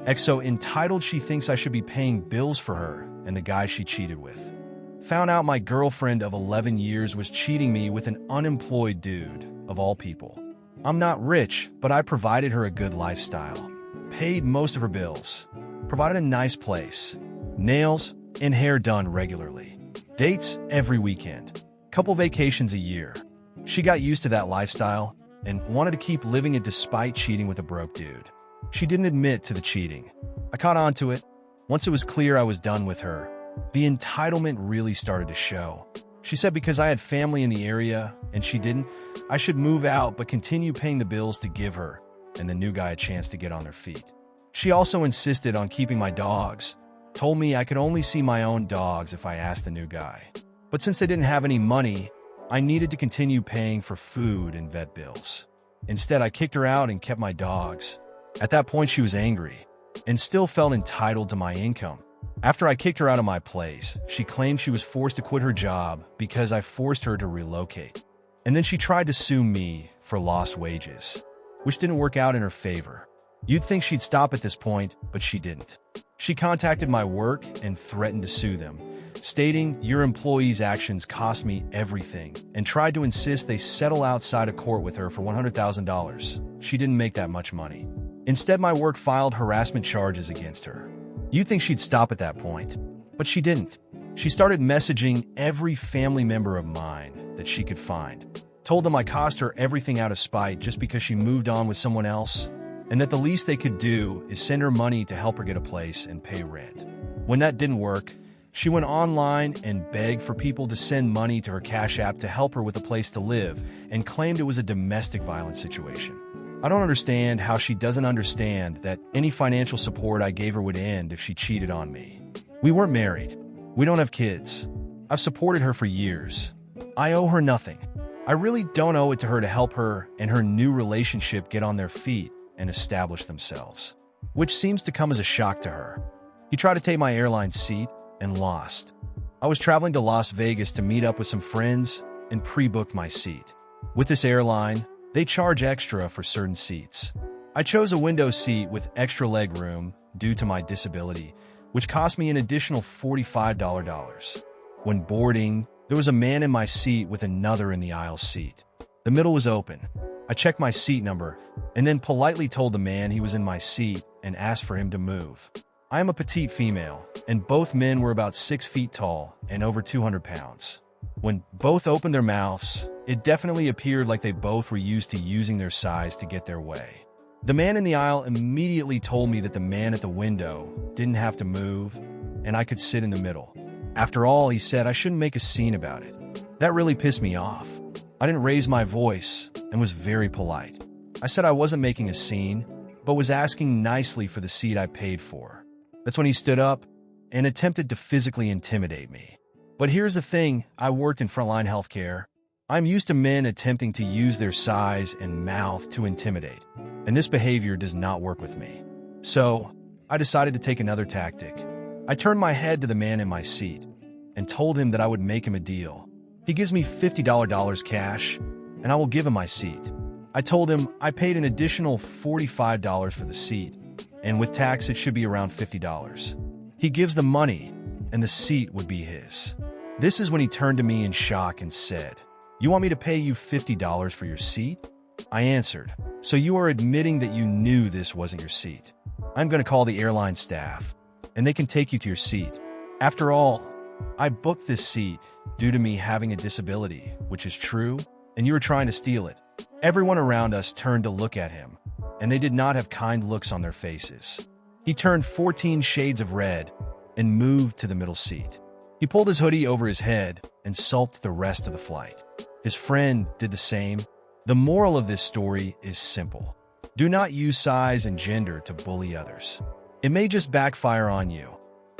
XO entitled she thinks I should be paying bills for her and the guy she cheated with. Found out my girlfriend of 11 years was cheating me with an unemployed dude, of all people. I'm not rich, but I provided her a good lifestyle. Paid most of her bills. Provided a nice place. Nails and hair done regularly. Dates every weekend. Couple vacations a year. She got used to that lifestyle and wanted to keep living it despite cheating with a broke dude. She didn't admit to the cheating. I caught on to it. Once it was clear I was done with her, the entitlement really started to show. She said because I had family in the area and she didn't, I should move out but continue paying the bills to give her and the new guy a chance to get on their feet. She also insisted on keeping my dogs, told me I could only see my own dogs if I asked the new guy. But since they didn't have any money, I needed to continue paying for food and vet bills. Instead, I kicked her out and kept my dogs. At that point, she was angry and still felt entitled to my income. After I kicked her out of my place, she claimed she was forced to quit her job because I forced her to relocate. And then she tried to sue me for lost wages, which didn't work out in her favor. You'd think she'd stop at this point, but she didn't. She contacted my work and threatened to sue them, stating, "Your employees' actions cost me everything," and tried to insist they settle outside of court with her for $100,000. She didn't make that much money. Instead, my work filed harassment charges against her. You'd think she'd stop at that point, but she didn't. She started messaging every family member of mine that she could find. Told them I cost her everything out of spite just because she moved on with someone else, and that the least they could do is send her money to help her get a place and pay rent. When that didn't work, she went online and begged for people to send money to her Cash App to help her with a place to live and claimed it was a domestic violence situation. I don't understand how she doesn't understand that any financial support I gave her would end if she cheated on me. We weren't married. We don't have kids. I've supported her for years. I owe her nothing. I really don't owe it to her to help her and her new relationship get on their feet and establish themselves, which seems to come as a shock to her. He tried to take my airline seat and lost. I was traveling to Las Vegas to meet up with some friends and pre-booked my seat. With this airline, they charge extra for certain seats. I chose a window seat with extra leg room due to my disability, which cost me an additional $45. When boarding, there was a man in my seat with another in the aisle seat. The middle was open. I checked my seat number and then politely told the man he was in my seat and asked for him to move. I am a petite female, and both men were about 6 feet tall and over 200 pounds. When both opened their mouths, it definitely appeared like they both were used to using their size to get their way. The man in the aisle immediately told me that the man at the window didn't have to move and I could sit in the middle. After all, he said I shouldn't make a scene about it. That really pissed me off. I didn't raise my voice and was very polite. I said I wasn't making a scene, but was asking nicely for the seat I paid for. That's when he stood up and attempted to physically intimidate me. But here's the thing, I worked in frontline healthcare. I'm used to men attempting to use their size and mouth to intimidate, and this behavior does not work with me. So, I decided to take another tactic. I turned my head to the man in my seat and told him that I would make him a deal. He gives me $50 cash, and I will give him my seat. I told him I paid an additional $45 for the seat, and with tax it should be around $50. He gives the money, and the seat would be his. This is when he turned to me in shock and said, "You want me to pay you $50 for your seat?" I answered, "So you are admitting that you knew this wasn't your seat? I'm going to call the airline staff, and they can take you to your seat. After all, I booked this seat due to me having a disability, which is true, and you were trying to steal it." Everyone around us turned to look at him, and they did not have kind looks on their faces. He turned 14 shades of red and moved to the middle seat. He pulled his hoodie over his head and sulked the rest of the flight. His friend did the same. The moral of this story is simple. Do not use size and gender to bully others. It may just backfire on you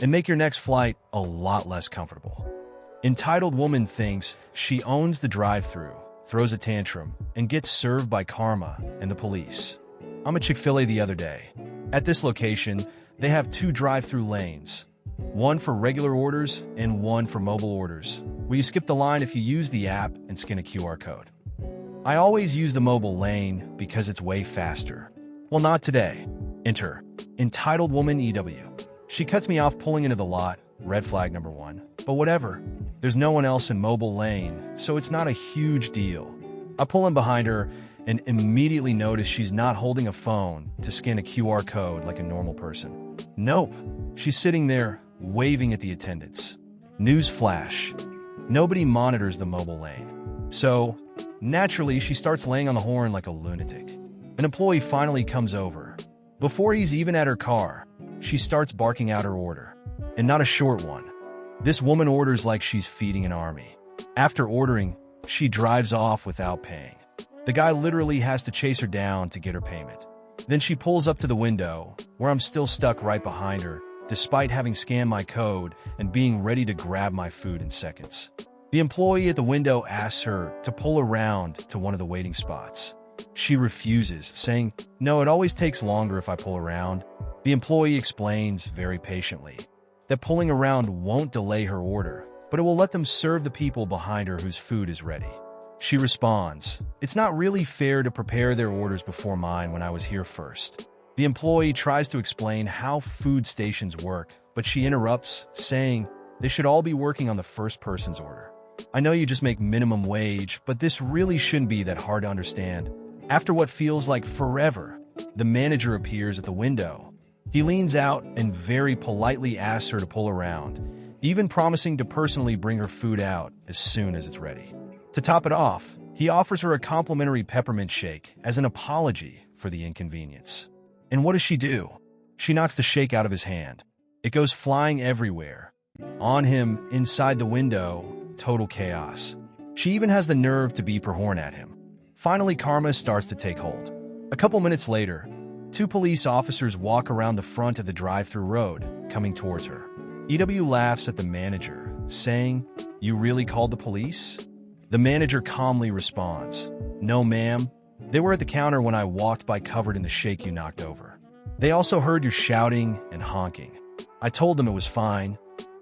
and make your next flight a lot less comfortable. Entitled woman thinks she owns the drive-thru, throws a tantrum, and gets served by karma and the police. I'm at Chick-fil-A the other day. At this location, they have 2 drive-thru lanes, one for regular orders and one for mobile orders, where you skip the line if you use the app and scan a QR code. I always use the mobile lane because it's way faster. Well, not today. Enter entitled woman EW. She cuts me off pulling into the lot, red flag number 1. But whatever. There's no one else in mobile lane, so it's not a huge deal. I pull in behind her and immediately notice she's not holding a phone to scan a QR code like a normal person. Nope. She's sitting there, waving at the attendants. News flash. Nobody monitors the mobile lane. So, naturally, she starts laying on the horn like a lunatic. An employee finally comes over. Before he's even at her car, she starts barking out her order. And not a short one. This woman orders like she's feeding an army. After ordering, she drives off without paying. The guy literally has to chase her down to get her payment. Then she pulls up to the window, where I'm still stuck right behind her, despite having scanned my code and being ready to grab my food in seconds. The employee at the window asks her to pull around to one of the waiting spots. She refuses, saying, "No, it always takes longer if I pull around." The employee explains very patiently that pulling around won't delay her order, but it will let them serve the people behind her whose food is ready. She responds, "It's not really fair to prepare their orders before mine when I was here first." The employee tries to explain how food stations work, but she interrupts, saying they should all be working on the first person's order. "I know you just make minimum wage, but this really shouldn't be that hard to understand." After what feels like forever, the manager appears at the window. He leans out and very politely asks her to pull around, even promising to personally bring her food out as soon as it's ready. To top it off, he offers her a complimentary peppermint shake as an apology for the inconvenience. And what does she do? She knocks the shake out of his hand. It goes flying everywhere. On him, inside the window, total chaos. She even has the nerve to beep her horn at him. Finally, karma starts to take hold. A couple minutes later, 2 police officers walk around the front of the drive-thru road, coming towards her. EW laughs at the manager, saying, "You really called the police?" The manager calmly responds, "No, ma'am. They were at the counter when I walked by covered in the shake you knocked over. They also heard you shouting and honking. I told them it was fine,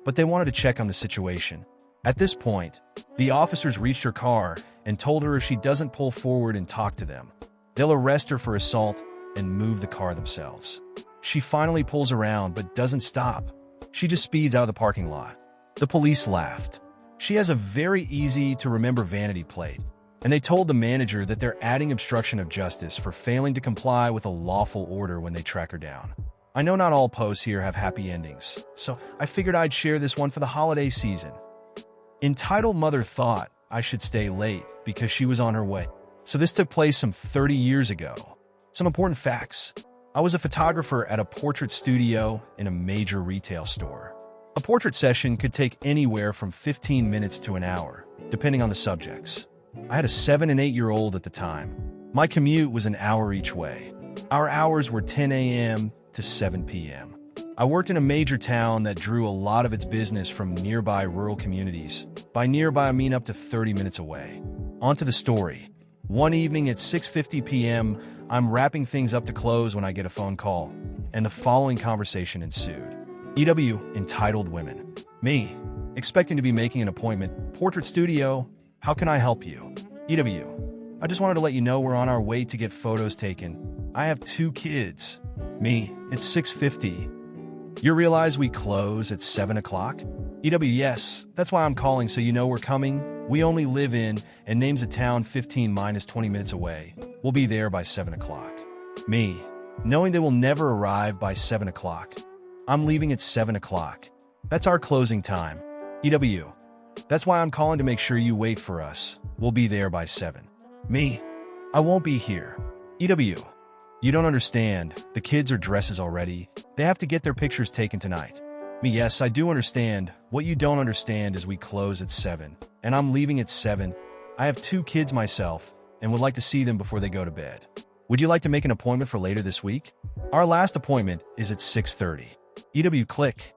but they wanted to check on the situation." At this point, the officers reached her car and told her if she doesn't pull forward and talk to them, they'll arrest her for assault and move the car themselves. She finally pulls around but doesn't stop. She just speeds out of the parking lot. The police laughed. She has a very easy-to-remember vanity plate, and they told the manager that they're adding obstruction of justice for failing to comply with a lawful order when they track her down. I know not all posts here have happy endings, so I figured I'd share this one for the holiday season. Entitled Mother thought I should stay late because she was on her way. So this took place some 30 years ago. Some important facts. I was a photographer at a portrait studio in a major retail store. A portrait session could take anywhere from 15 minutes to an hour, depending on the subjects. I had a 7- and 8-year-old at the time. My commute was an hour each way. Our hours were 10 a.m. to 7 p.m. I worked in a major town that drew a lot of its business from nearby rural communities. By nearby, I mean up to 30 minutes away. On to the story. One evening at 6:50 p.m., I'm wrapping things up to close when I get a phone call, and the following conversation ensued. EW, entitled women. Me, expecting to be making an appointment. Portrait studio, how can I help you? EW, I just wanted to let you know we're on our way to get photos taken. I have 2 kids. Me, it's 6:50. You realize we close at 7 o'clock? EW, yes, that's why I'm calling so you know we're coming. We only live in, and names a town 15 minus 20 minutes away. We'll be there by 7 o'clock. Me, knowing they will never arrive by 7 o'clock. I'm leaving at 7 o'clock. That's our closing time. EW, that's why I'm calling to make sure you wait for us. We'll be there by 7. Me, I won't be here. EW, you don't understand. The kids are dresses already. They have to get their pictures taken tonight. Me, yes, I do understand. What you don't understand is we close at 7, and I'm leaving at 7. I have 2 kids myself, and would like to see them before they go to bed. Would you like to make an appointment for later this week? Our last appointment is at 6:30. EW, click.